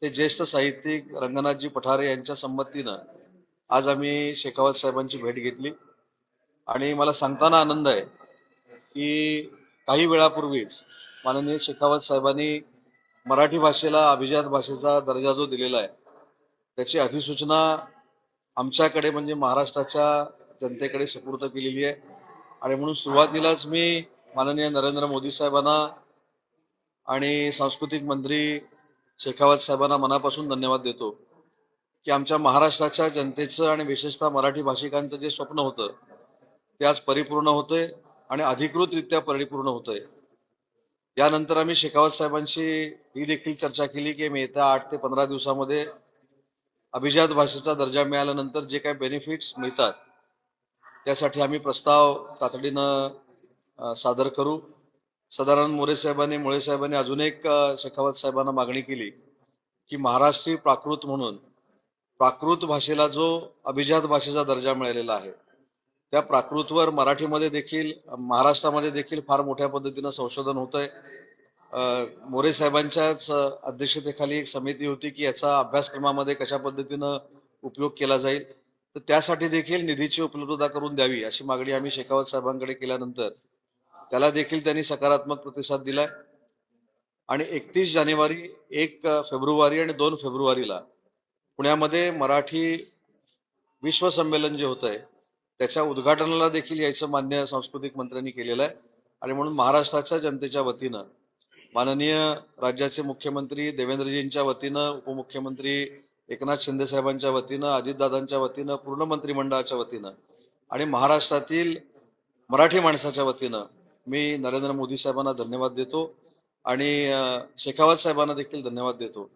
ते ज्येष्ठ साहित्यिक रंगनाथजी पठारे यांच्या संमतीनं आज आम्ही शेखावत साहेबांची भेट घेतली आणि मला सांगताना आनंद आहे की काही वेळापूर्वीच माननीय शेखावत साहेबांनी मराठी भाषेला अभिजात भाषेचा दर्जा जो दिलेला आहे त्याची अधिसूचना आमच्याकडे म्हणजे महाराष्ट्राच्या जनतेकडे सुपूर्द केलेली आहे आणि म्हणून सुरुवातीलाच मी माननीय नरेंद्र मोदी साहेबांना आणि सांस्कृतिक मंत्री शेखावत साहेबांना मनापासून धन्यवाद देतो की आमच्या महाराष्ट्राच्या जनतेचं आणि विशेषतः मराठी भाषिकांचं जे स्वप्न होतं ते आज परिपूर्ण होतंय आणि अधिकृतरित्या परिपूर्ण होतंय। यानंतर आम्ही शेखावत साहेबांशी ही देखील चर्चा केली की येत्या 8 ते 15 दिवसामध्ये अभिजात भाषेचा दर्जा मिळाल्यानंतर जे काही बेनिफिट्स मिळतात त्यासाठी आम्ही प्रस्ताव तातडीनं सादर करू। साधारण मुळे साहेबांनी अजून एक शेखावत साहेबांना मागणी केली की महाराष्ट्री प्राकृत म्हणून प्राकृत भाषेला जो अभिजात भाषेचा दर्जा मिळालेला आहे त्या प्राकृतवर मराठीमध्ये देखील महाराष्ट्रामध्ये देखील फार मोठ्या पद्धतीनं संशोधन होतंय। मोरे साहेबांच्याच अध्यक्षतेखाली एक समिती होती की याचा अभ्यासक्रमामध्ये कशा पद्धतीनं उपयोग केला जाईल, तर त्यासाठी देखील निधीची उपलब्धता करून द्यावी अशी मागणी आम्ही शेखावत साहेबांकडे केल्यानंतर त्याला देखील त्यांनी सकारात्मक प्रतिसाद दिलाय आणि 31 जानेवारी 1 फेब्रुवारी आणि 2 फेब्रुवारीला पुण्यामध्ये मराठी विश्व संमेलन जे होत आहे त्याच्या उद्घाटनाला देखील यायचं मान्य सांस्कृतिक मंत्र्यांनी केलेलं आहे आणि म्हणून महाराष्ट्राच्या जनतेच्या वतीनं माननीय राज्याचे मुख्यमंत्री देवेंद्रजींच्या वतीनं, उपमुख्यमंत्री एकनाथ शिंदे साहेबांच्या वतीनं, अजितदादांच्या वतीनं, पूर्ण मंत्रिमंडळाच्या वतीनं आणि महाराष्ट्रातील मराठी माणसाच्या वतीनं मी नरेंद्र मोदी साहेबांना धन्यवाद देतो आणि शेखावत साहेबांना देखील धन्यवाद देतो।